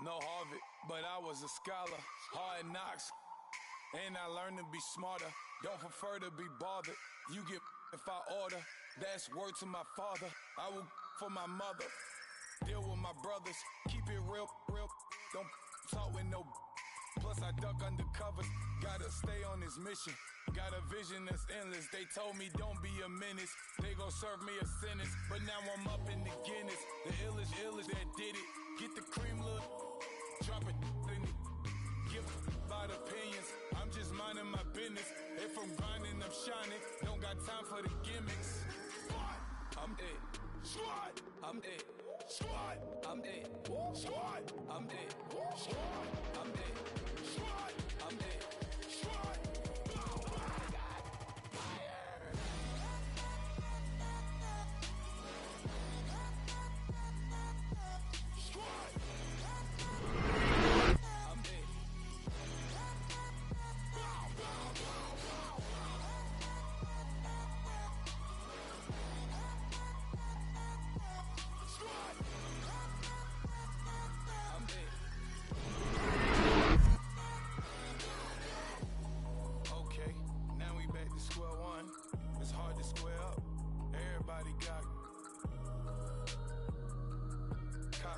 No Harvard, but I was a scholar. Hard knocks, and I learned to be smarter. Don't prefer to be bothered. You get if I order. That's word to my father. I will for my mother. Deal with my brothers. Keep it real, real. Don't talk with no. Plus I duck undercover. Gotta stay on this mission. Got a vision that's endless. They told me don't be a menace. They gon' serve me a sentence. But now I'm up in the Guinness. The illest that did it. Get the cream, look. Drop it in it. Give about opinions. I'm just minding my business. If I'm grinding, I'm shining. Don't got time for the gimmicks. Squad, I'm it. Squad, I'm it. Squad, I'm it. Squad, I'm it. Squad, I'm it. Squad, I'm it. Squad.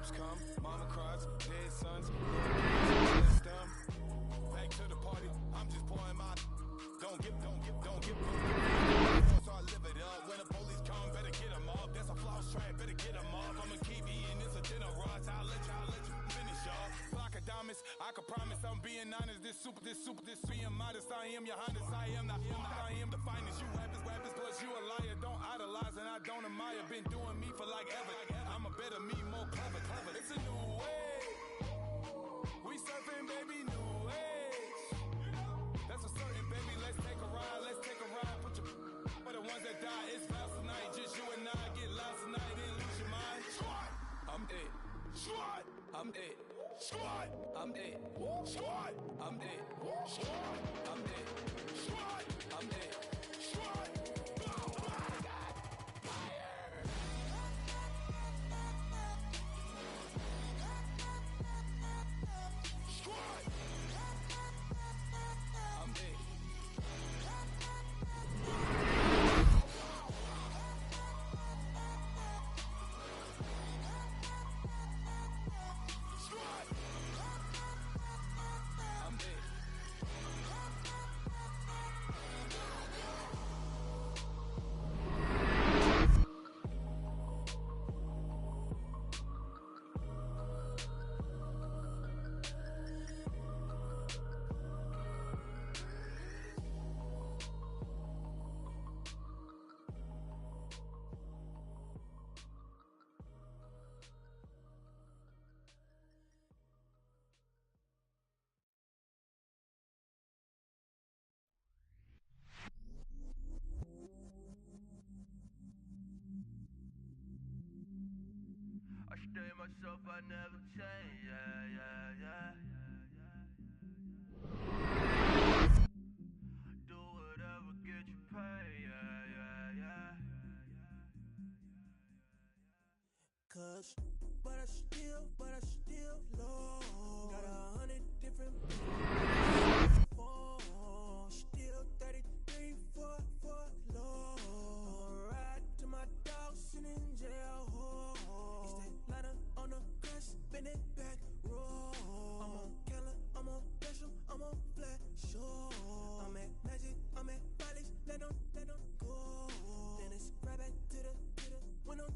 Come, mama cries, dead sons, back to the party, I'm just pouring my, don't get, so I live it up, when the police come, better get them up, that's a flouse track, better get them up, I'ma keep eating, it's a dinner rush, I'll let you finish, y'all, block of diamonds, I can promise I'm being honest, this being modest, I am your highness, I am the finest, you rappers, plus you a liar, don't idolize and I don't admire, been doing me for like ever, I'm a better me, more clever, it's a new way, we surfing, baby, new age, that's for certain, baby, let's take a ride, put your, for the ones that die, it's vows tonight, just you and I, get lost tonight, and lose your mind, squad, I'm it, squad, I'm it, squad, I'm it, squad, I'm it, squad, I'm it, squad, I'm it, squad, I stay myself, I never change, yeah. Do whatever, get you paid, yeah. Cause, but I still low. Got 100 different phones. Still 33 for low. I'ma ride to my dog sitting in jail. It's that ladder on the grass, bend it back, roll. I'm on Keller, I'm on Bishop, I'm on Flat Shore. I'm at Magic, I'm at Bally's, let them go. Then it's right back to the when I'm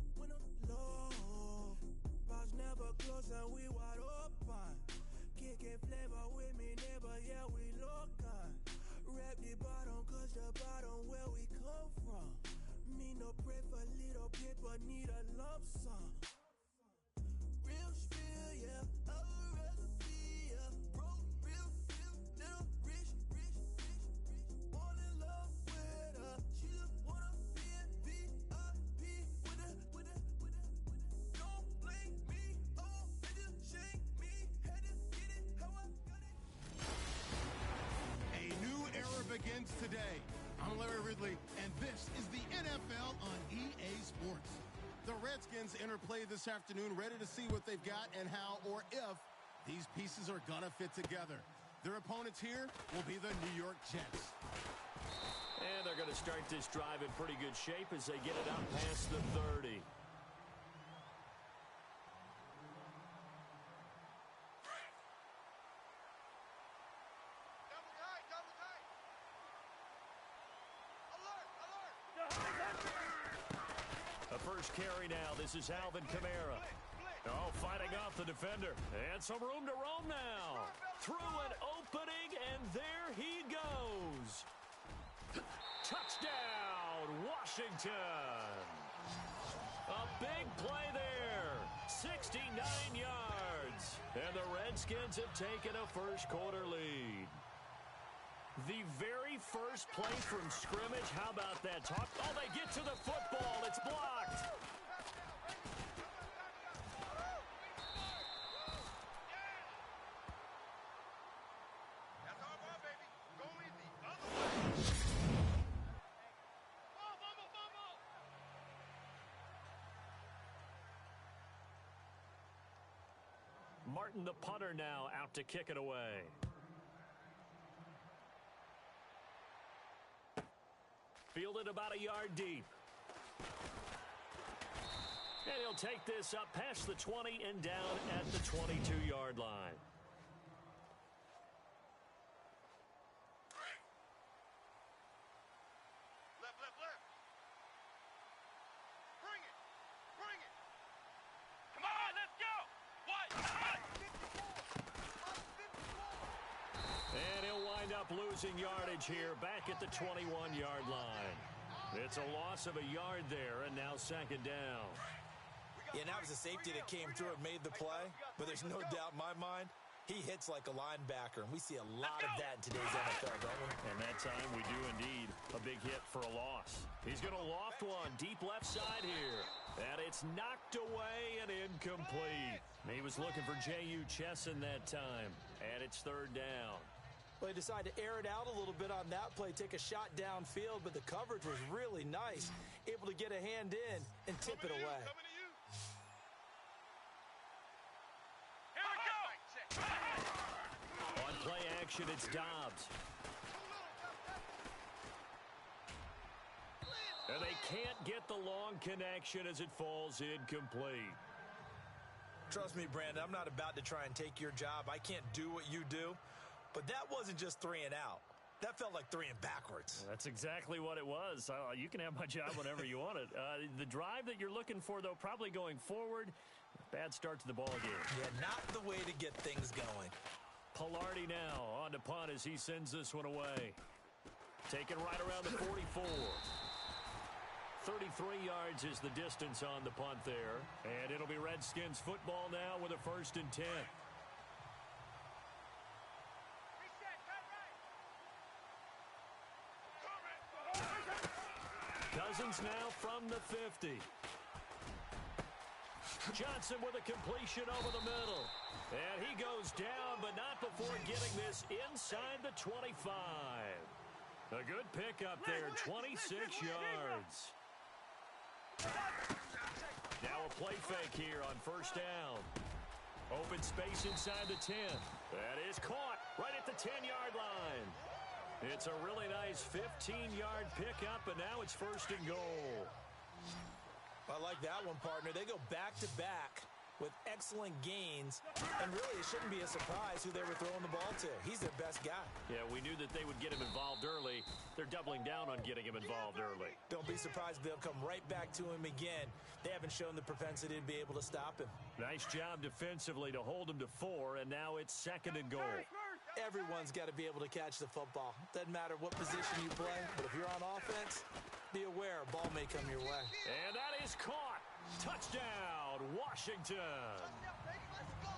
low. Bars never close and we wide open. Kicking flavor with me, neighbor, yeah, we local. Rap the bottom, cause the bottom where we come from. Me no pray for little paper, need a lump sum. Real spill, yeah, a recipe, yeah. Broke, real, little rich. Fall in love with her. She just wanna be in VIP with her. Don't blame me, sports. The Redskins enter play this afternoon, ready to see what they've got and how or if these pieces are going to fit together. Their opponents here will be the New York Jets. And they're going to start this drive in pretty good shape as they get it up past the 30. The first carry now. This is Alvin Kamara. Oh, fighting off the defender. And some room to roam now. Through an opening, and there he goes. Touchdown, Washington. A big play there. 69 yards. And the Redskins have taken a first-quarter lead. The very first play from scrimmage. How about that? Oh, they get to the football. It's blocked. Martin, the punter, now out to kick it away. Fielded about a yard deep. And he'll take this up past the 20 and down at the 22-yard line. Left. Bring it. Come on, let's go. And he'll wind up losing yardage here back at the 21-yard line. It's a loss of a yard there, and now second down. Yeah, and that was a safety that came through and made the play, but there's no doubt in my mind he hits like a linebacker, and we see a lot of that in today's NFL, don't we? And that time we do indeed a big hit for a loss. He's going to loft one deep left side here, and it's knocked away and incomplete. He was looking for J.U. Chesson that time, and it's third down. Well, they decided to air it out a little bit on that play, take a shot downfield, but the coverage was really nice, able to get a hand in and tip it away. On play action, it's Dobbs. And they can't get the long connection as it falls incomplete. Trust me, Brandon, I'm not about to try and take your job. I can't do what you do. But that wasn't just 3 and out. That felt like 3 and backwards. That's exactly what it was. You can have my job whenever you want it. The drive that you're looking for, though, probably going forward. Bad start to the ball game. Yeah, not the way to get things going. Pilardi now on to punt as he sends this one away. Taken right around the 44. 33 yards is the distance on the punt there. And it'll be Redskins football now with a 1st and 10. Cousins now from the 50. Johnson with a completion over the middle. And he goes down, but not before getting this inside the 25. A good pickup there, 26 yards. Now a play fake here on 1st down. Open space inside the 10. That is caught right at the 10-yard line. It's a really nice 15-yard pickup, and now it's 1st and goal. I like that one, partner. They go back-to-back with excellent gains, and really it shouldn't be a surprise who they were throwing the ball to. He's their best guy. Yeah, we knew that they would get him involved early. They're doubling down on getting him involved early. Don't be surprised if they'll come right back to him again. They haven't shown the propensity to be able to stop him. Nice job defensively to hold him to 4, and now it's 2nd and goal. Everyone's got to be able to catch the football. Doesn't matter what position you play, but if you're on offense, be aware a ball may come your way. And that is caught. Touchdown, Washington.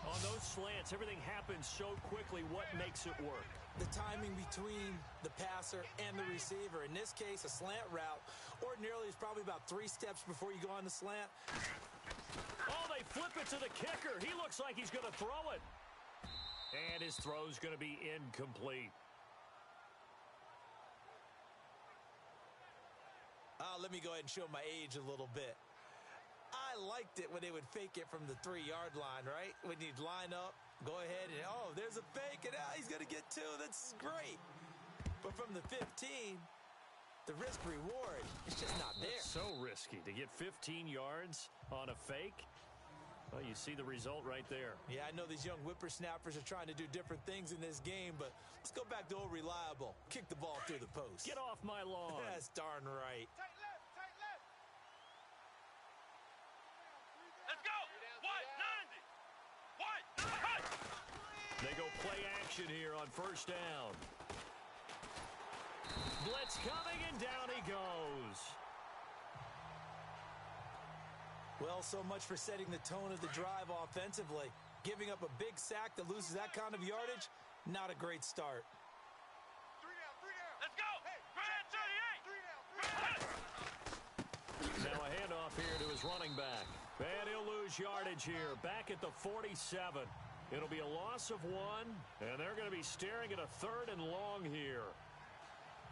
On those slants, everything happens so quickly. What makes it work? The timing between the passer and the receiver. In this case, a slant route ordinarily is probably about 3 steps before you go on the slant. Oh, they flip it to the kicker. He looks like he's going to throw it. And his throw's going to be incomplete. Let me go ahead and show my age a little bit. I liked it when they would fake it from the 3-yard line, right? When you'd line up, go ahead, and, oh, there's a fake, and he's going to get 2. That's great. But from the 15, the risk-reward is just not there. That's so risky to get 15 yards on a fake. Well, you see the result right there. Yeah, I know these young whippersnappers are trying to do different things in this game, but let's go back to old reliable. Kick the ball through the post. Get off my lawn. That's darn right. Tight left, tight left. Let's go. White, 90. White, cut. They go play action here on first down. Blitz coming, and down he goes. Well, so much for setting the tone of the drive offensively. Giving up a big sack that loses that kind of yardage, not a great start. 3 down, 3 down. Let's go. Hey, Grand 38. 3 down, 3 down. Now a handoff here to his running back. And he'll lose yardage here, back at the 47. It'll be a loss of 1, and they're going to be staring at a 3rd and long here.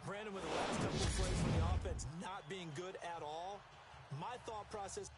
Brandon, with the last couple of plays from the offense not being good at all, my thought process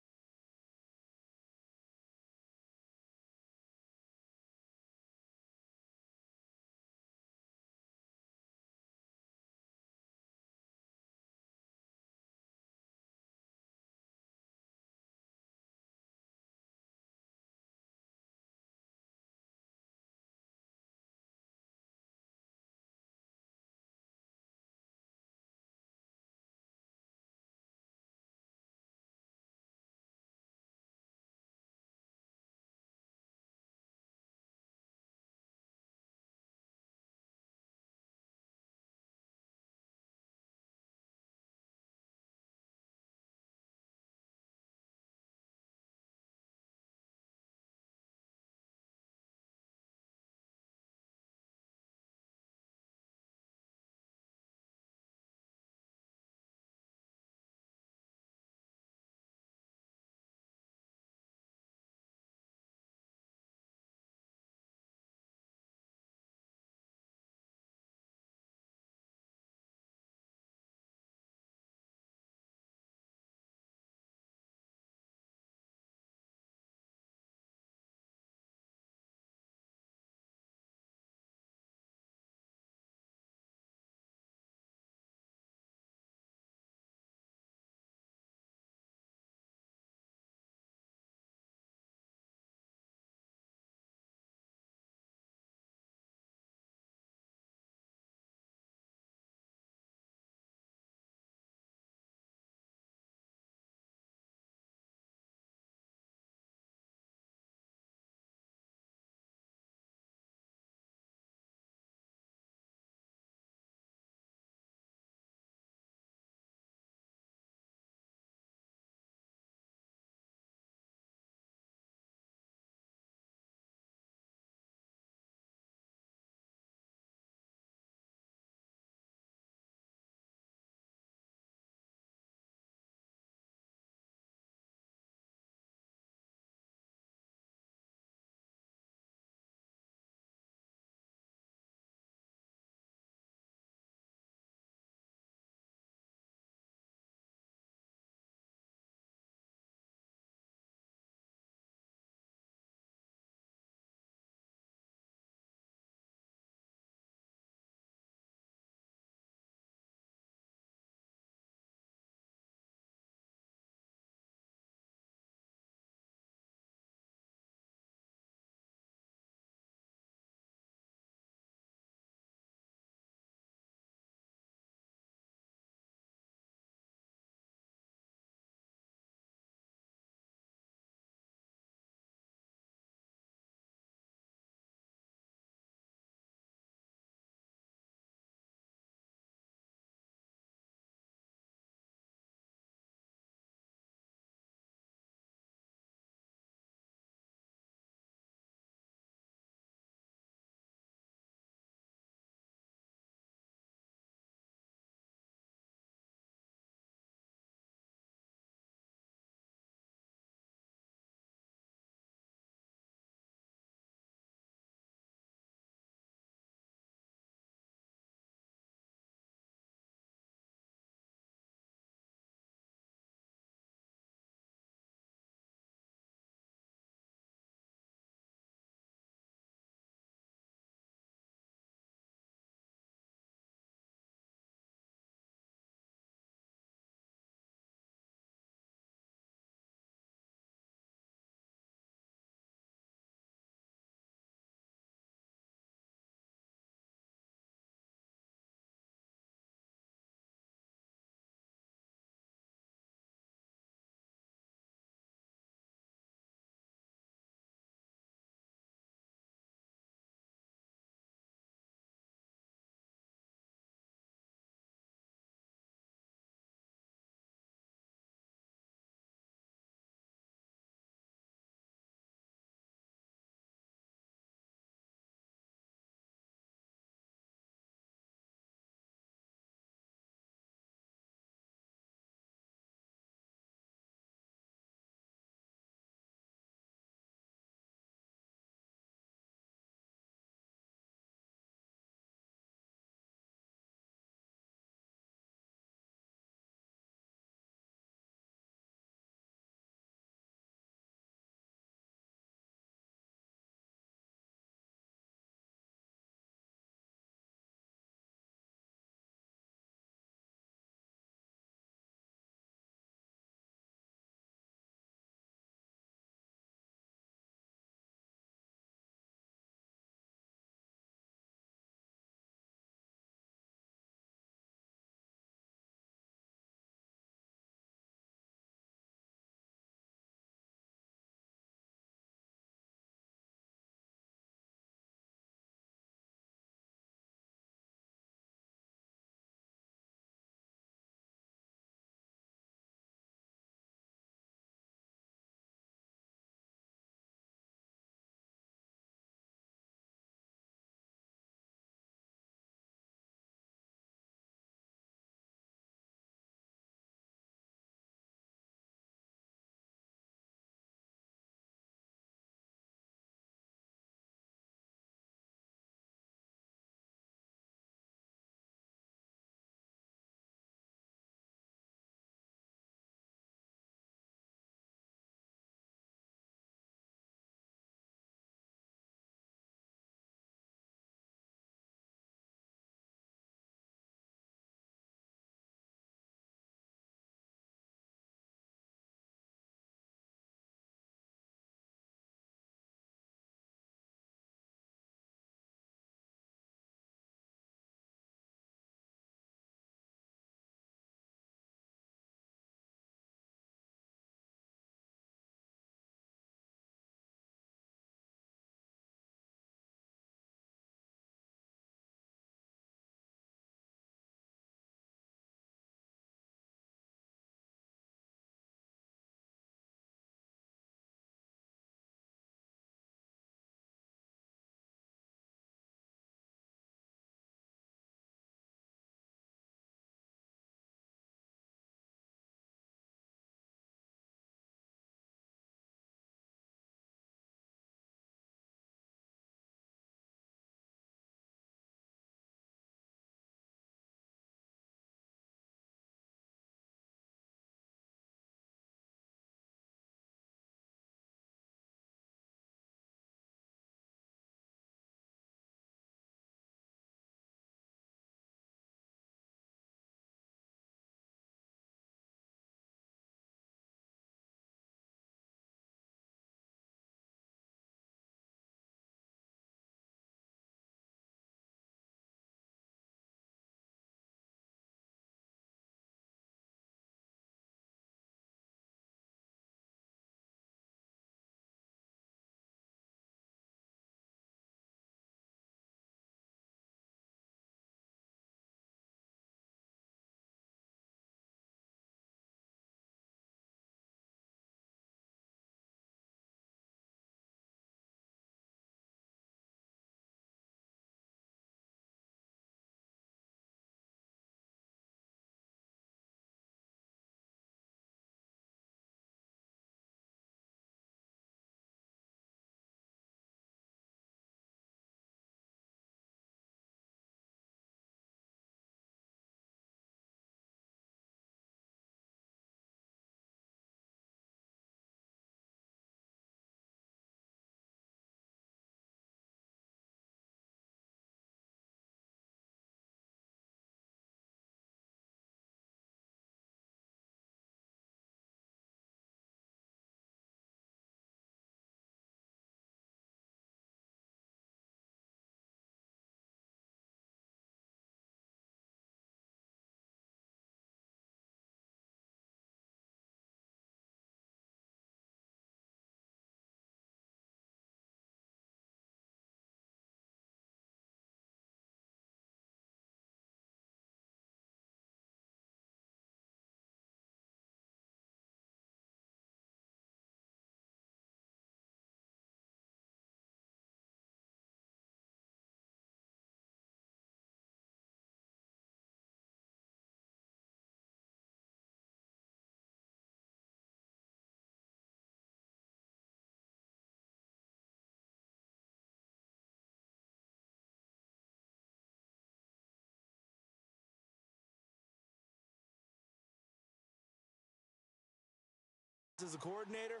as a coordinator,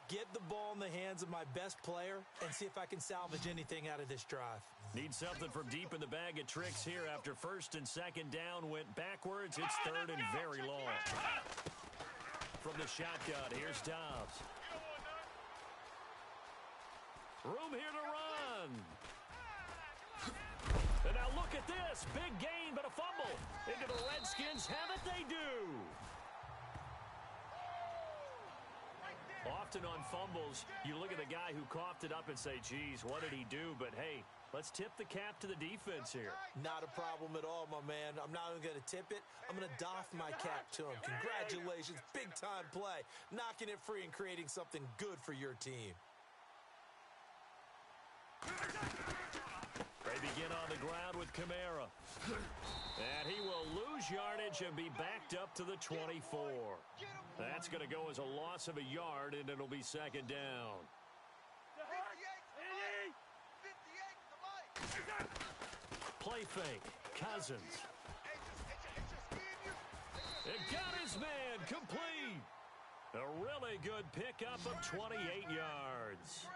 get the ball in the hands of my best player and see if I can salvage anything out of this drive. Need something from deep in the bag of tricks here after first and second down went backwards. It's third and very long. From the shotgun, here's Dobbs. Room here to run. And now look at this. Big gain, but a fumble. Into the Redskins have it, they do. Often on fumbles, you look at the guy who coughed it up and say, geez, what did he do? But, hey, let's tip the cap to the defense here. Not a problem at all, my man. I'm not even going to tip it. I'm going to doff my cap to him. Congratulations. Big-time play. Knocking it free and creating something good for your team. They begin on the ground with Kamara. And he will lose yardage and be backed up to the 24. That's going to go as a loss of a yard, and it'll be second down. Play fake. Cousins. It got his man complete. A really good pickup of 28 yards.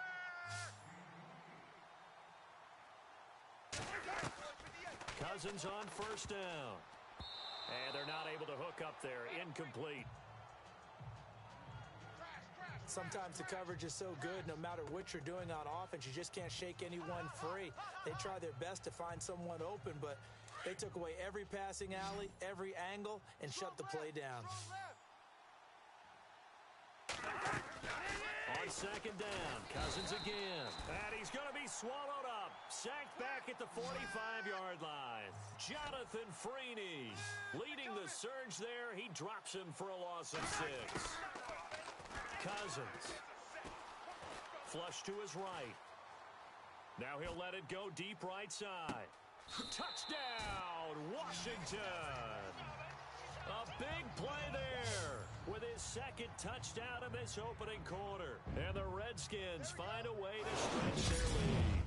Cousins on first down. And they're not able to hook up there. Incomplete. Sometimes the coverage is so good, no matter what you're doing on offense, you just can't shake anyone free. They try their best to find someone open, but they took away every passing alley, every angle, and shut the play down. On second down, Cousins again. And he's going to be swallowed up. Sacked back at the 45-yard line. Jonathan Freeney leading the surge there. He drops him for a loss of 6. Cousins. Flush to his right. Now he'll let it go deep right side. Touchdown, Washington. A big play there with his second touchdown in this opening quarter. And the Redskins find a way to stretch their lead.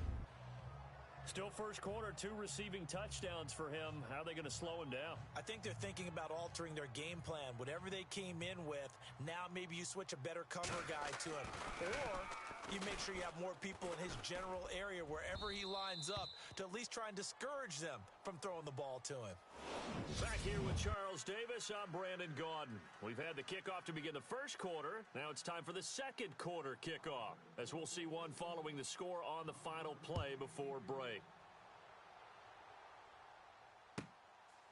Still first quarter, 2 receiving touchdowns for him. How are they going to slow him down? I think they're thinking about altering their game plan. Whatever they came in with, now maybe you switch a better cover guy to him. Or you make sure you have more people in his general area wherever he lines up to at least try and discourage them from throwing the ball to him. Back here with Charles Davis, I'm Brandon Gaudin. We've had the kickoff to begin the first quarter. Now it's time for the second quarter kickoff, as we'll see one following the score on the final play before break.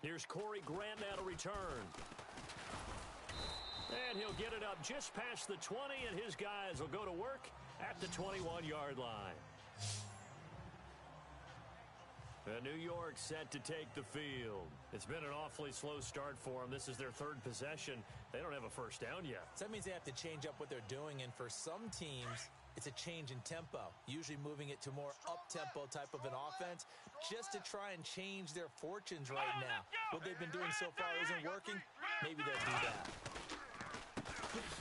Here's Corey Grant now to return. And he'll get it up just past the 20, and his guys will go to work at the 21-yard line. New York set to take the field. It's been an awfully slow start for them. This is their third possession. They don't have a first down yet. So that means they have to change up what they're doing, and for some teams, it's a change in tempo, usually moving it to more up-tempo type of an offense just to try and change their fortunes right now. What they've been doing so far isn't working. Maybe they'll do that.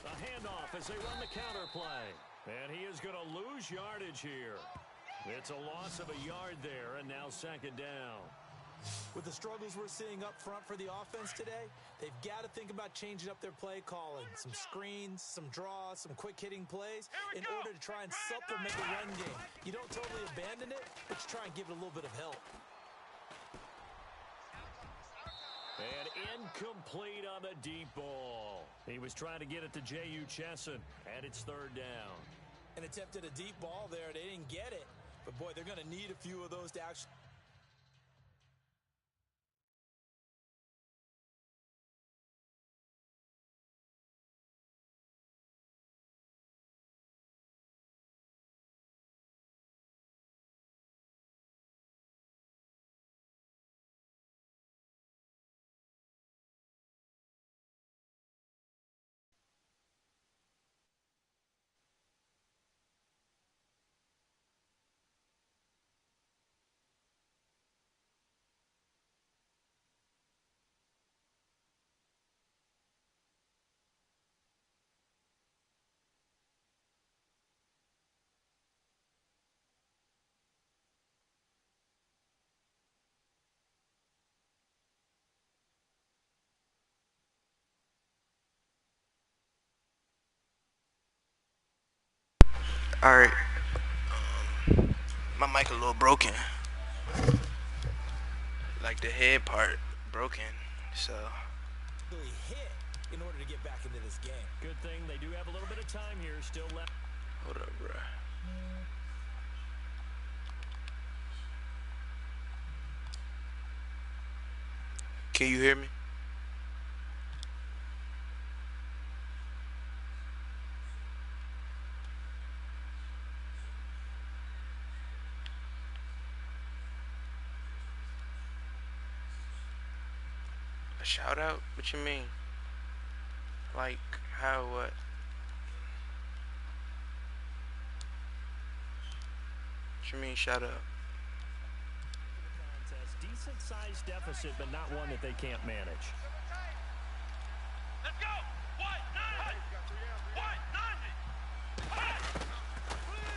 A handoff as they run the counter play. And he is going to lose yardage here. It's a loss of a yard there, and now second down. With the struggles we're seeing up front for the offense today, they've got to think about changing up their play calling. Some screens, some draws, some quick-hitting plays in order to try and supplement the run game. You don't totally abandon it, but you try and give it a little bit of help. And incomplete on the deep ball. He was trying to get it to J.U. Chesson, and it's third down. And attempted a deep ball there. They didn't get it. But, boy, they're going to need a few of those to actually Alright. My mic a little broken. Like the head part broken. So. Really hit in order to get back into this game. Good thing they do have a little bit of time here still left. Hold up, bruh. Can you hear me? A shout out? What you mean? Like, how, what? What you mean, shout out? Decent sized deficit, but not one that they can't manage. Let's go! What?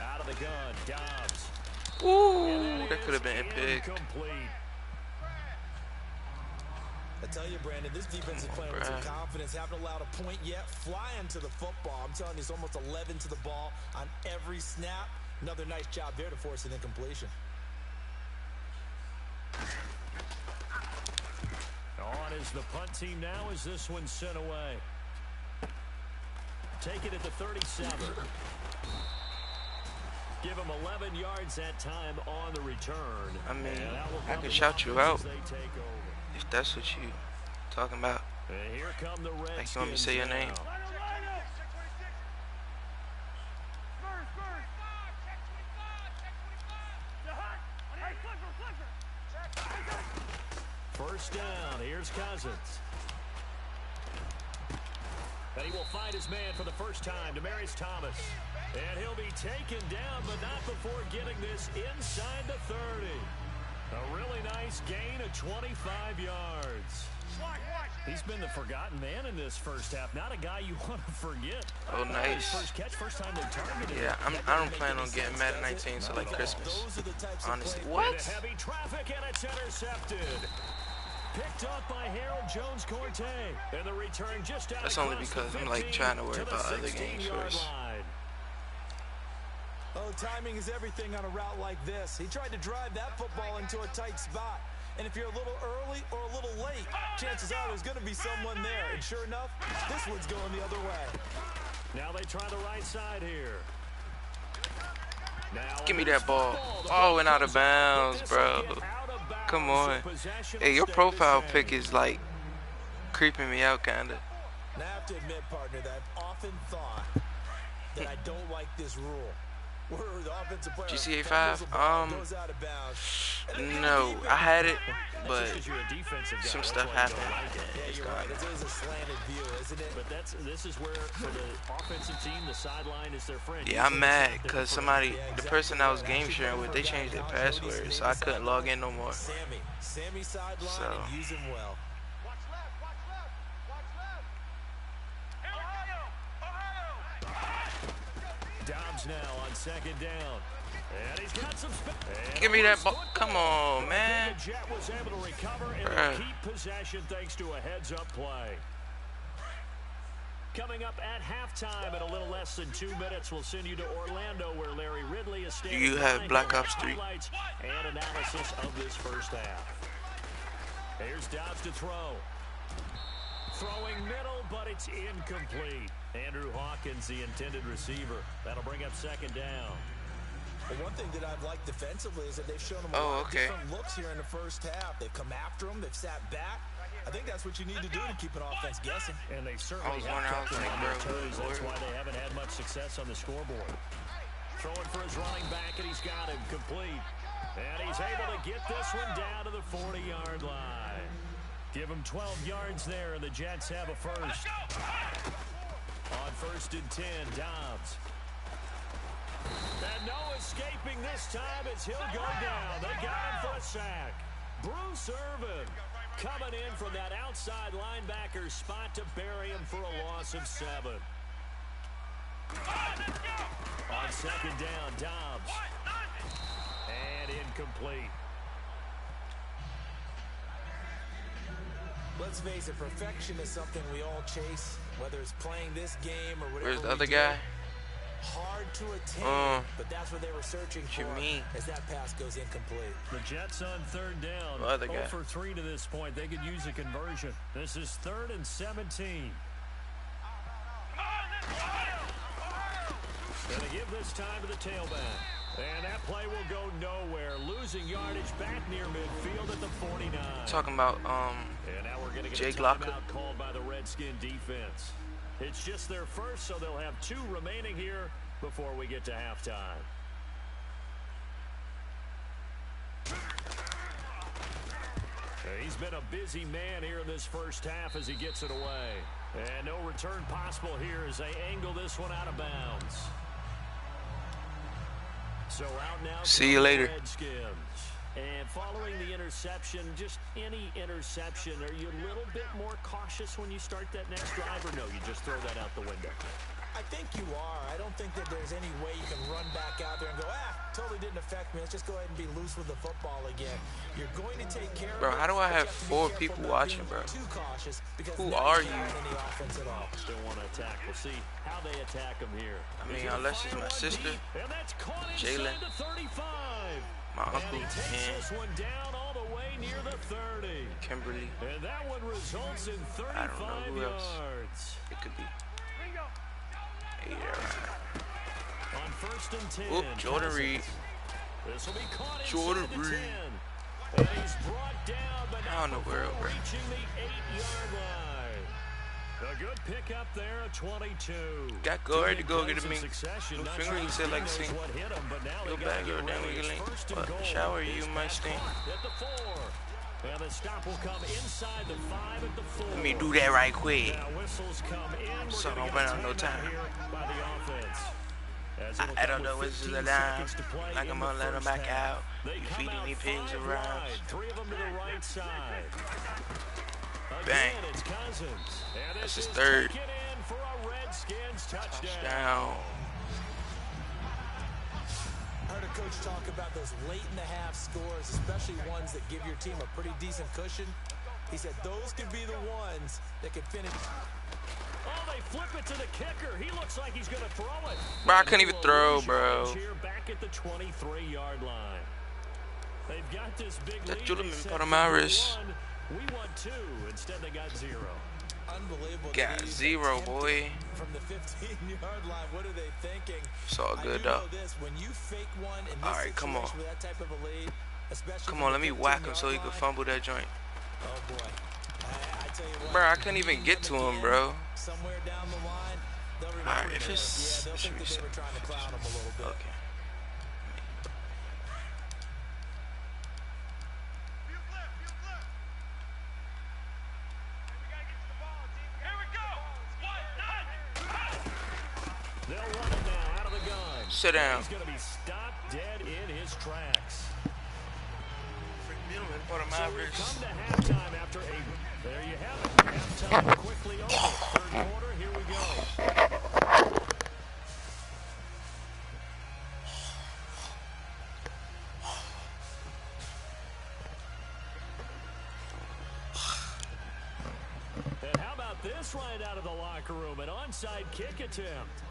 Out of the gun, Dobbs. Ooh, that could have been epic. Incomplete. I tell you, Brandon, this defense is playing with some confidence. Haven't allowed a point yet. Flying to the football. I'm telling you, it's almost 11 to the ball on every snap. Another nice job there to force an incompletion. On is the punt team now as this one's sent away. Take it at the 37. Give them 11 yards that time on the return. I mean, I could shout you out if that's what you talking about. And here come the Redskins. Like you want me to say your name? First down, here's Cousins. And he will find his man for the first time, Demaryius Thomas. And he'll be taken down, but not before getting this inside the 30. A really nice gain of 25 yards. He's been the forgotten man in this first half. Not a guy you want to forget. Oh, nice. First catch, first time they targeted him. Yeah, I don't plan on getting Madden 19 until like Christmas. Honestly, what? Heavy traffic and it's intercepted. Picked up by Harold Jones-Corte. And the return just out. That's only because I'm like trying to worry about other games first. Oh, timing is everything on a route like this. He tried to drive that football into a tight spot. And if you're a little early or a little late, chances are there's going to be someone there. And sure enough, this one's going the other way. Now they try the right side here. Now Give me that ball. Oh, and out of bounds, bro. Come on. Hey, your profile pic is like creeping me out, kind of. Now, I have to admit, partner, that I've often thought that I don't like this rule. GCA 5? No, I had it, but some stuff happened. It's gone. It's always a slanted view, isn't it? But this is where for the offensive team, the sideline is their friend. Yeah, I'm mad because the person I was game sharing with, they changed their password, so I couldn't log in no more. Sammy sideline and use him well. Dobbs now on second down. And he's got some Give me that ball. Come on, man. The Jet was able to recover and keep possession thanks to a heads-up play. Coming up at halftime in a little less than 2 minutes, we'll send you to Orlando where Larry Ridley is standing. You have Black Ops 3. And analysis of this first half. Here's Dobbs to throw. Throwing middle, but it's incomplete. Andrew Hawkins, the intended receiver. That'll bring up second down. Well, one thing that I've liked defensively is that they've shown them a lot of different looks here in the first half. They've come after them. They've sat back. I think that's what you need to do to keep an offense guessing. And they certainly have kept them on their toes. That's why they haven't had much success on the scoreboard. Throwing for his running back, and he's got him complete. And he's able to get this one down to the 40-yard line. Give him 12 yards there, and the Jets have a first. On first and 10, Dobbs. And no escaping this time as he'll go down. They got him for a sack. Bruce Irvin coming in from that outside linebacker spot to bury him for a loss of 7. On second down, Dobbs. And incomplete. Let's face it, perfection is something we all chase, whether it's playing this game or whatever. Where's the other guy? Hard to attain, but that's what they were searching for. You mean? As that pass goes incomplete. The Jets on third down. Other guy. 0 for 3 to this point. They could use a conversion. This is 3rd and 17. Going to give this time to the tailback. And that play will go nowhere. Losing yardage back near midfield at the 49. Talking about and now we're going to get Jake a Locker. timeout called by the Redskin defense. It's just their first, so they'll have 2 remaining here before we get to halftime. He's been a busy man here in this first half as he gets it away. And no return possible here as they angle this one out of bounds. So out now. See you later. Redskins. And following the interception, just any interception, are you a little bit more cautious when you start that next drive, or no, you just throw that out the window? I think you are. I don't think that there's any way you can run back out there and go, totally didn't affect me. Let's just go ahead and be loose with the football again. You're going to take care of it. Bro, how do I have 4 people watching, bro? Who are you? Still want to attack. We'll see how they attack him here. I mean, unless it's my sister, Jalen, my uncle, and this one down all the way near the 30. Kimberly. And that one results in 35 I don't know who else. yards. It could be. Yeah. On 1st and 10. Oop, Jordan Reed. This will be caught Jordan inside the Reed. 10. And he's brought down, but I don't know where before over. reaching the 8-yard line. A good pickup there at 22. Got go ready to go get a Two me. succession. No Not finger, sure he said like knows sing. what hit him, but now Go they back, gotta go get down, ready. we It's can first and link. goal. Shower, This you pass might stink. caught at the 4. And the stop will come inside the 5 at the 4. Let me do that right quick. Now whistles come in. So We're don't gonna run get out no a timeout time. here by the offense. As it'll I come don't know with what's 15 down. seconds to play Like in I'm the gonna let him first back half. out. They You come feeding out me pigs 5 around. wide, 3 of them to the right side. Bang. Again, it's Cousins. And That's this his is third. taken in for a Redskins touchdown. Down. I heard a coach talk about those late in the half scores, especially ones that give your team a pretty decent cushion. He said those could be the ones that could finish. Oh, they flip it to the kicker. He looks like he's going to throw it. Bro, I couldn't even throw, bro. Here back at the 23-yard line. They've got this big That lead. Julian They said put on my we wrist. won. We won 2. Instead, they got 0. Unbelievable. Got 0, boy. From the 15-yard line, what are they thinking? It's all good, I do though. know this, when you fake one in this All right, come on. situation with that type of a lead, especially Come from on, the let me whack him 15-yard so he can line, fumble that joint. Oh boy. I tell you what, Bro, I couldn't even get to him, bro. Somewhere down the line, they'll remember Alright, if this. it's- Yeah, they'll it should think be that they were trying to clown him a little bit. Okay. They'll run it now out of the gun. Sit down. He's going to be stopped dead in his tracks. So we come to halftime after 8. There you have it. Halftime quickly over. Third quarter, here we go. And how about this right out of the locker room? An onside kick attempt.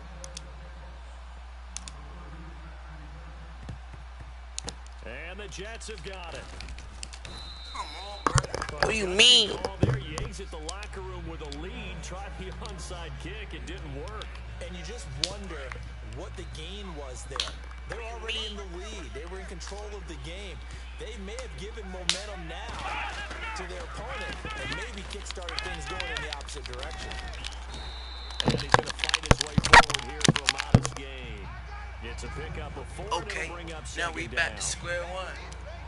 And the Jets have got it. What do you mean? There he exit the locker room with a lead. Tried the onside kick. It didn't work. And you just wonder what the gain was there. They're already in the lead. They were in control of the game. They may have given momentum now to their opponent and maybe kickstarted things going in the opposite direction. And he's going to fight his way forward here for a modest gain. Gets a pickup of 4. Okay, Bring up now we back to down. square one.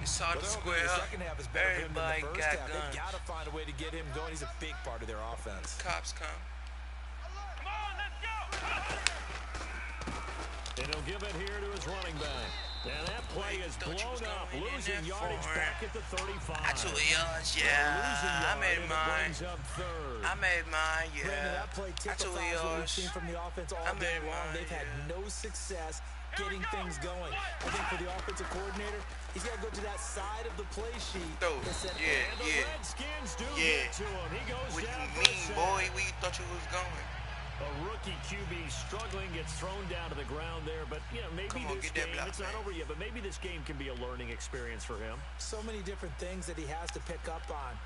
It's hard to square The up. second half is better for him than Everybody the first got half. They guns. got to find a way to get him going. He's a big part of their offense. Cops come. And he'll give it here to his running back. And that play is Thought you was blown up. going in Losing that yardage far. back at the 35. I told yards, Losing yeah. I made yardage mine. brings up 3rd. I made mine, Brandon, yeah. that play I told typifies what we've yards. seen from the offense all I day made long. mine, They've had yeah. no success getting things going. I think for the offensive coordinator, he's got to go to that side of the play sheet. Throw. that said, Yeah, And the yeah. Redskins do Yeah. get to him. He goes What down you for a mean, sack. boy? Where you thought you was going? A rookie QB struggling, gets thrown down to the ground there, but maybe this game, it's not over yet, but maybe this game can be a learning experience for him. So many different things that he has to pick up on.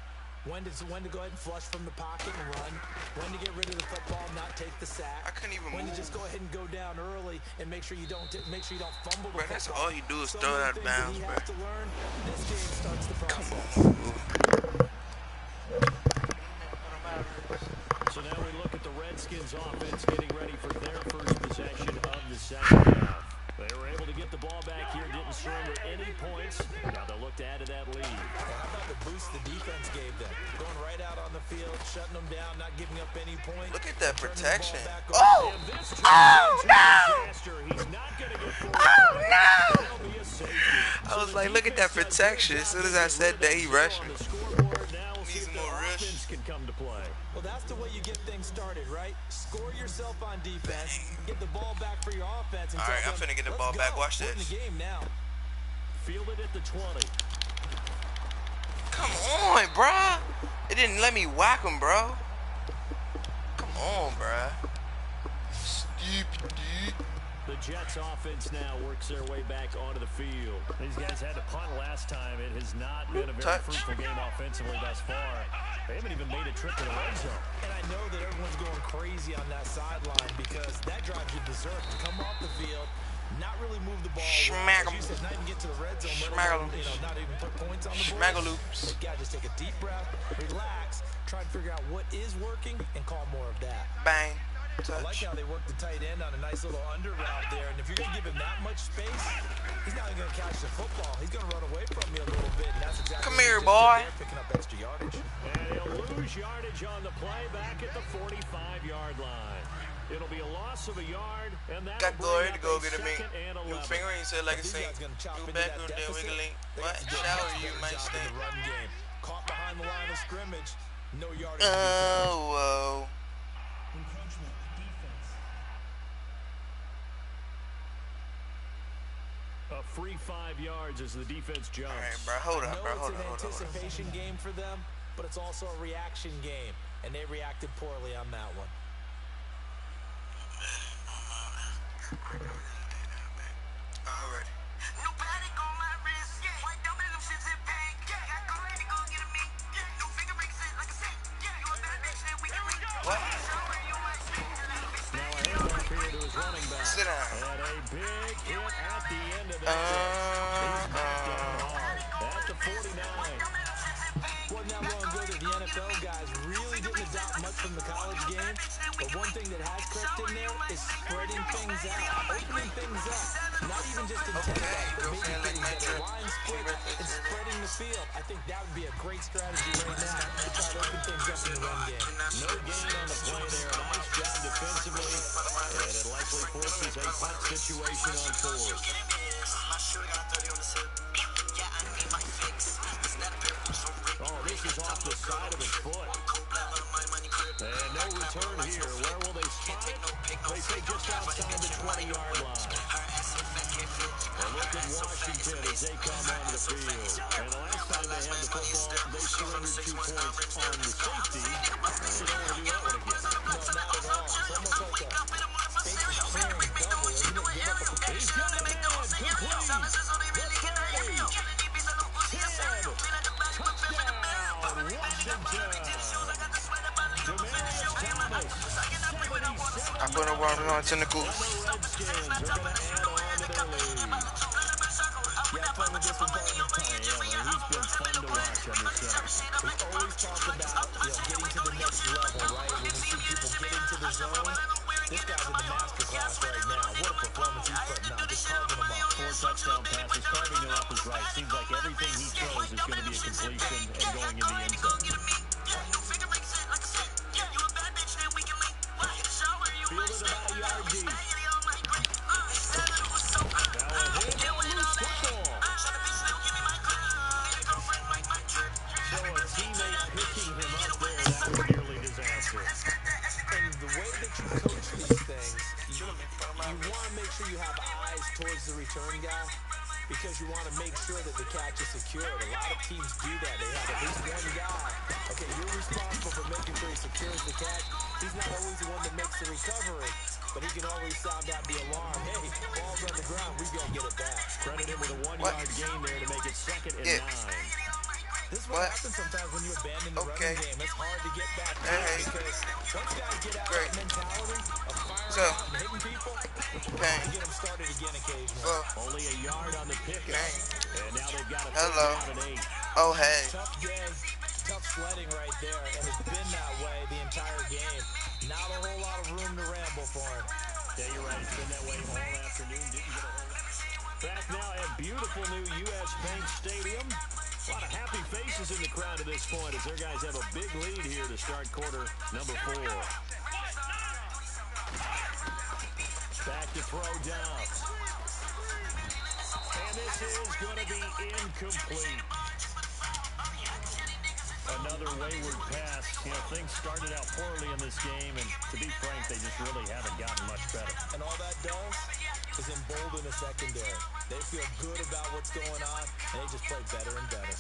When to go ahead and flush from the pocket and run. When to get rid of the football, not take the sack. I couldn't even when move. to just go ahead and go down early and make sure you don't fumble the bro, that's football. all you do is so throw it out of bounds, he bro. has to learn. This game starts the process. Come on. So now we look at the Redskins offense getting ready for their first possession of the second half. They were able to get the ball back here, didn't surrender any points. Now they'll look to add to that lead. How about the boost the defense gave them? Going right out on the field, shutting them down, not giving up any points. Look at that protection. Oh! No! He's not gonna get oh, no! I was like, look at that protection. As soon as I said that, he rushed me. Needs more rush. Can come to play. Well, that's the way you get things started, right? Score yourself on defense, get the ball back for your offense. And all right, I'm finna get the ball back. Watch this. We're in the game now. Fielded at the 20. Come on, bruh. It didn't let me whack him, bro. Come on, bruh. Stupid dude. The Jets offense now works their way back onto the field. These guys had to punt last time. It has not been a very fruitful game offensively thus far. They haven't even made a trip to the red zone. And I know that everyone's going crazy on that sideline because that drives you berserk to come off the field, not really move the ball. Schmaggle. As you said, not even get to the red zone. Schmaggle. Not even put points on the board. Schmaggle loops. You gotta just take a deep breath, relax, try to figure out what is working, and call more of that. Bang. Touch. I like how they work the tight end on a nice little under route there, and if you're going to give him that much space, he's not even going to catch the football. He's going to run away from you a little bit, and that's exactly Come what here, he boy. did there, picking up extra yardage. And he'll lose yardage on the play back at the 45-yard line. It'll be a loss of a yard, and that'll got glory to go get a second and 11. New finger, he said like a saint. New back, new there, wiggling. What? Shower you, might stay. Caught behind the line of scrimmage. No yardage. Oh, whoa. A free 5 yards as the defense jumps. All right, bro, hold up, bro, hold It's on. an anticipation game for them, but it's also a reaction game, and they reacted poorly on that one. All right. What? Now a handoff here to his running back. Sit down. And a big hit at the end of that. He's knocked down hard at the 49. Wasn't that long ago that the NFL guys really didn't adopt much from the college game, but one thing that has crept in there is spreading things out, opening things up, not even just in tempo, but making things better, line split and spreading the field. I think that would be a great strategy right now to try to open things up in the run game. No gain on the play there. Nice job defensively, and it likely forces a punt situation on fourth. Oh, this is off the side of his foot. And no return here. Where will they spot it? They say just outside the 20-yard line. And look at Washington as they come onto the field. And the last time they had the football, they surrendered 2 points on the safety. They don't want to do that one again. No, not at all. It's almost like a space clearing double. He's got it. Complete. I'm going to run on tentacles. Yeah, fun with this one, He's been fun to watch on this side. We always talk about, getting to the next level, right? When we see people get into the zone, this guy's in the master class right now. What a performance he's putting on, just carving them up. 4 touchdown passes, carving them up is right. Seems like everything he throws is going to be a completion and going in the end zone. Fielded about a yard deep. Now a hit, loose football. So a teammate picking him up there, that was nearly disaster. And the way that you coach these things, you want to make sure you have eyes towards the return guy. because you want to make sure that the catch is secured. A lot of teams do that. They have at least one guy. Okay, you're responsible for making sure he secures the catch. He's not always the one that makes the recovery, but he can always sound out the alarm. Hey, ball's on the ground. We got to get it back. Credit him with a 1-yard gain there to make it 2nd and 9. This is what happens sometimes when you abandon the running game. It's hard to get back in because once guys get out that mentality of firing out and hitting people, you get them started again occasionally. Only a yard on the pickup, and now they've got a 3rd down and 8. Oh, hey. Tough day, tough sledding right there, and it's been that way the entire game. Not a whole lot of room to ramble for him. Yeah, you're right. It's been that way all afternoon. Didn't get a whole lot. Back now at beautiful new U.S. Bank Stadium. A lot of happy faces in the crowd at this point as their guys have a big lead here to start quarter number 4. Back to throw down. And this is going to be incomplete. Another wayward pass. You know, things started out poorly in this game, and to be frank, they just really haven't gotten much better. And all that does is embolden the secondary. They feel good about what's going on, and they just play better and better.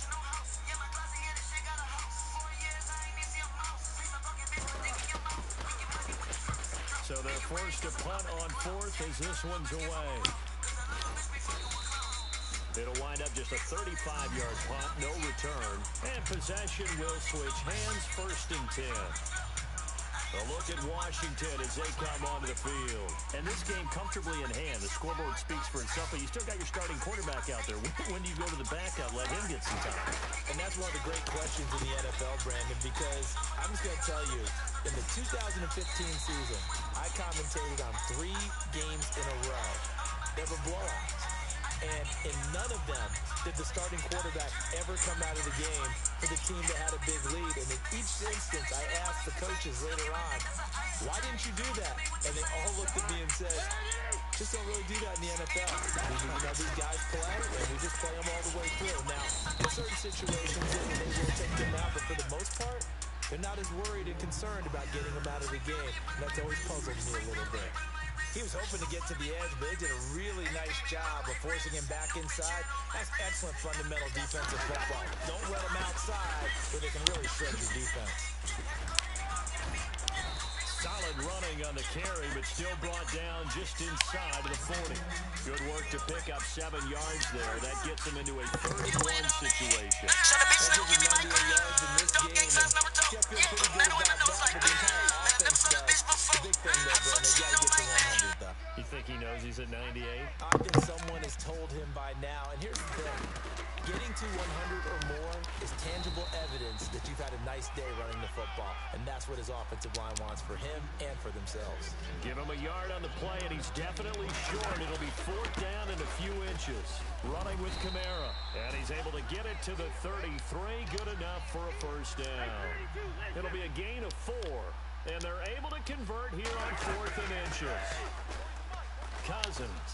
So they're forced to punt on 4th as this one's away. It'll wind up just a 35-yard punt, no return. And possession will switch hands, 1st and 10. A look at Washington as they come onto the field. And this game comfortably in hand. The scoreboard speaks for itself, but you still got your starting quarterback out there. When do you go to the backup, let him get some time? And that's one of the great questions in the NFL, Brandon, because I'm just going to tell you, in the 2015 season, I commentated on 3 games in a row. They were blowouts. And in none of them did the starting quarterback ever come out of the game for the team that had a big lead. And in each instance, I asked the coaches later on, why didn't you do that? And they all looked at me and said, just don't really do that in the NFL. These guys play, and we just play them all the way through. Now, in certain situations, they will take them out, but for the most part, they're not as worried and concerned about getting them out of the game. And that's always puzzled me a little bit. He was hoping to get to the edge, but they did a really nice job of forcing him back inside. That's excellent fundamental defensive football. Don't let him outside where they can really shred your defense. Solid running on the carry, but still brought down just inside of the 40. Good work to pick up 7 yards there. That gets him into a 3rd-and-1 situation. That gives him 98 yards in this game, and Jeff feels pretty good about that, but the entire offense does. The big thing, though, Brandon, they got to get to 100, though. You think he knows he's at 98? I think someone has told him by now, and here's the thing. Getting to 100 or more is tangible evidence that you've had a nice day running the football, and that's what his offensive line wants for him and for themselves. Give him a yard on the play, and he's definitely short. It'll be 4th down and a few inches. Running with Kamara, and he's able to get it to the 33. Good enough for a 1st down. It'll be a gain of 4, and they're able to convert here on 4th and inches. Cousins.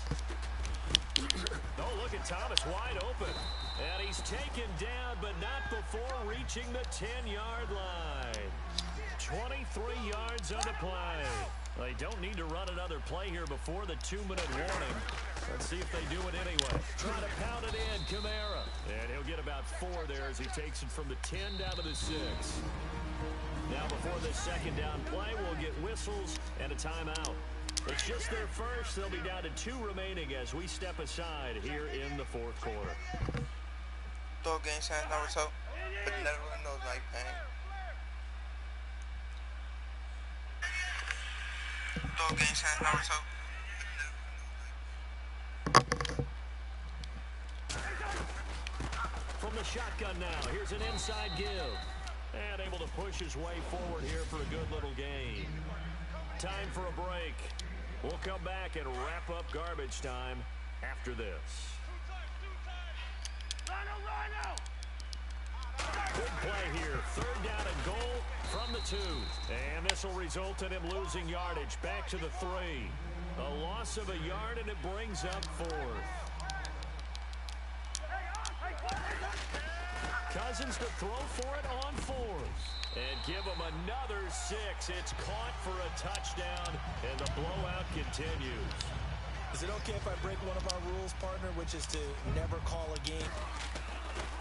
Oh, look at Thomas wide open. And he's taken down, but not before reaching the 10-yard line. 23 yards on the play. They don't need to run another play here before the 2-minute warning. Let's see if they do it anyway. Trying to pound it in, Kamara. And he'll get about 4 there as he takes it from the 10 down to the 6. Now before this 2nd down play, we'll get whistles and a timeout. It's just their first. They'll be down to 2 remaining as we step aside here in the 4th quarter. Dog game signs number 2. But never really knows night pain. Dog game signs number 2. From the shotgun now, here's an inside give. And able to push his way forward here for a good little gain. Time for a break. We'll come back and wrap up garbage time after this. Good play here. 3rd down and goal from the 2. And this will result in him losing yardage. Back to the 3. A loss of a yard, and it brings up 4th. Cousins to throw for it on 4th. And give him another 6. It's caught for a touchdown, and the blowout continues. Is it okay if I break one of our rules, partner, which is to never call a game?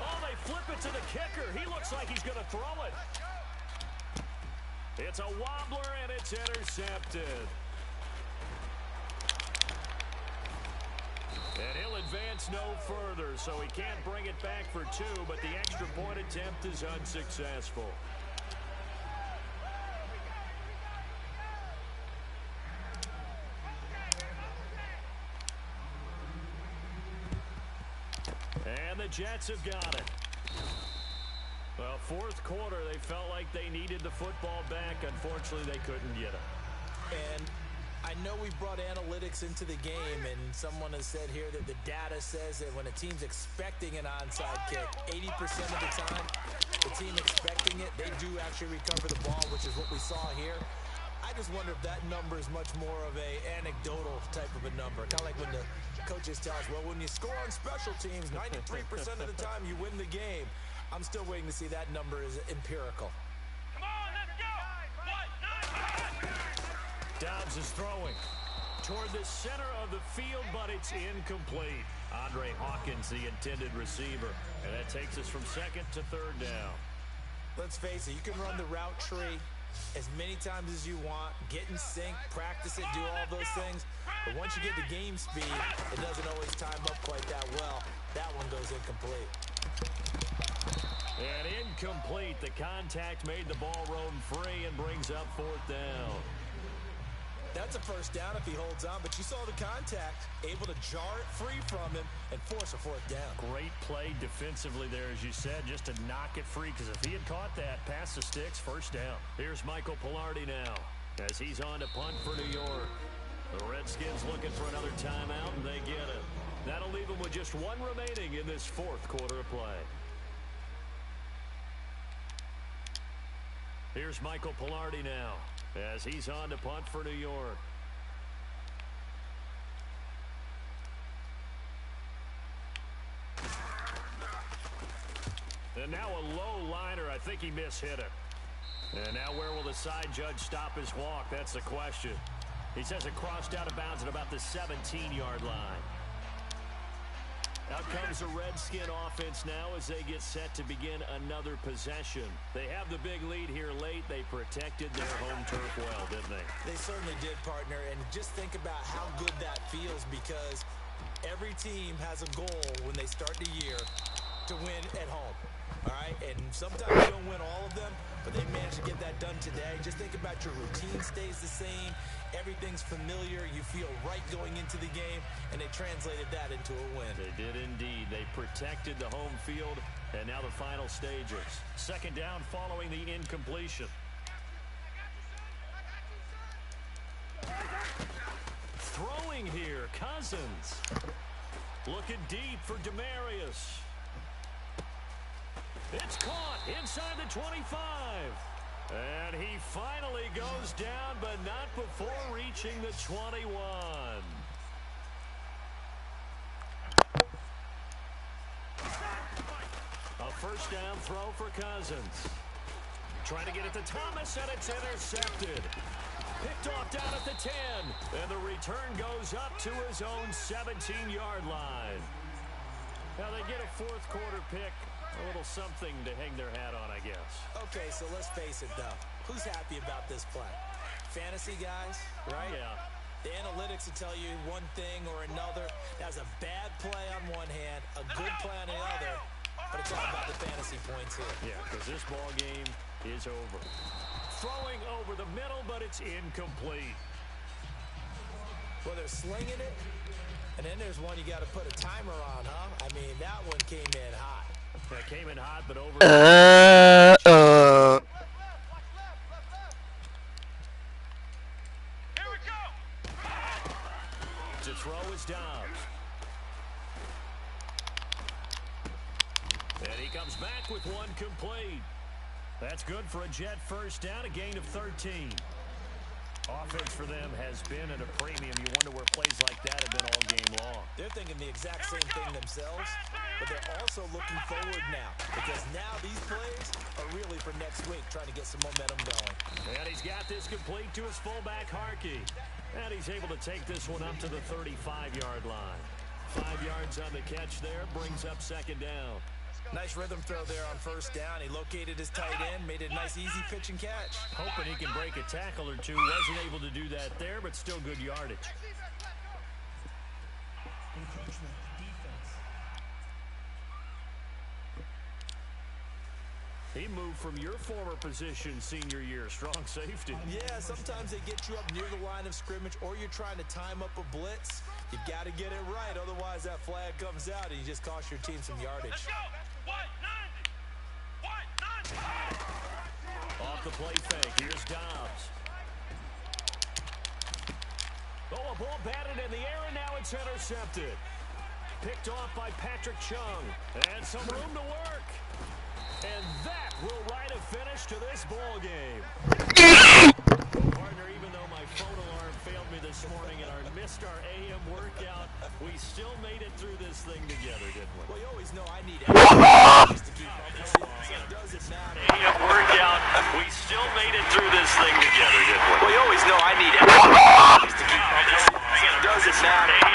Oh, they flip it to the kicker. He looks like he's going to throw it. It's a wobbler, and it's intercepted. And he'll advance no further, so he can't bring it back for two, but the extra point attempt is unsuccessful. And the Jets have got it. Well, fourth quarter, they felt like they needed the football back. Unfortunately, they couldn't get it. And I know we brought analytics into the game, and someone has said here that the data says that when a team's expecting an onside kick, 80% of the time, the team expecting it, they do actually recover the ball, which is what we saw here. I just wonder if that number is much more of a anecdotal type of a number. Kind of like when the coaches tell us, well, when you score on special teams, 93% of the time you win the game. I'm still waiting to see that number is empirical. Come on, let's go! Dobbs is throwing toward the center of the field, but it's incomplete. Andre Hawkins, the intended receiver. And that takes us from second to third down. Let's face it, you can run the route tree as many times as you want, get in sync, practice it, do all those things. But once you get to game speed, it doesn't always time up quite that well. That one goes incomplete. And incomplete. The contact made the ball roam free and brings up fourth down. That's a first down if he holds on, but you saw the contact, able to jar it free from him and force a fourth down. Great play defensively there, as you said, just to knock it free, because if he had caught that, past the sticks, first down. Here's Michael Pilardi now as he's on to punt for New York. The Redskins looking for another timeout, and they get it. That'll leave them with just one remaining in this fourth quarter of play. Here's Michael Pilardi now as he's on to punt for New York. And now a low liner. I think he mishit it. And now where will the side judge stop his walk? That's the question. He says it crossed out of bounds at about the 17-yard line. Out comes the Redskin offense now as they get set to begin another possession. They have the big lead here late. They protected their home turf well, didn't they? They certainly did, partner. And just think about how good that feels, because every team has a goal when they start the year to win at home. All right? And sometimes you don't win all of them, but they managed to get that done today. Just think about your routine stays the same. Everything's familiar. You feel right going into the game, and they translated that into a win. They did indeed. They protected the home field, and now the final stages. Second down following the incompletion. Throwing here, Cousins. Looking deep for Demarius. It's caught inside the 25. And he finally goes down, but not before reaching the 21. A first down throw for Cousins. Trying to get it to Thomas, and it's intercepted. Picked off down at the 10. And the return goes up to his own 17-yard line. Now they get a fourth quarter pick. A little something to hang their hat on, I guess. Okay, so let's face it, though. Who's happy about this play? Fantasy guys, right? Yeah. The analytics will tell you one thing or another. That's a bad play on one hand, a good play on the other, but it's all about the fantasy points here. Yeah, because this ball game is over. Throwing over the middle, but it's incomplete. Well, they're slinging it, and then there's one you got to put a timer on, huh? I mean, that one came in hot. That came in hot, but over. Here we go. To throw is Dobbs. And he comes back with one complete. That's good for a Jet first down, a gain of 13. Offense for them has been at a premium. You wonder where plays like that have been all game long. They're thinking the exact same thing themselves, but they're also looking forward now because now these plays are really for next week, trying to get some momentum going. And he's got this complete to his fullback, Harkey. And he's able to take this one up to the 35-yard line. 5 yards on the catch there, brings up second down. Nice rhythm throw there on first down. He located his tight end, made it a nice, easy pitch and catch. Hoping he can break a tackle or two. Wasn't able to do that there, but still good yardage. He moved from your former position senior year, strong safety. Yeah, sometimes they get you up near the line of scrimmage or you're trying to time up a blitz. You got to get it right, otherwise that flag comes out and you just cost your team some yardage. Let's go. 190. Off the play fake, here's Dobbs. Oh, a ball batted in the air, and now it's intercepted. Picked off by Patrick Chung. And some room to work. And that will write a finish to this ball game. Partner, even though my phone alarm failed me this morning and missed our AM workout, we still made it through this thing together, didn't we? Well, you always know I need exercise to keep up. So does it matter? AM workout, we still made it through this thing together, didn't we? Well, you always know I need exercise to keep up. So does it matter?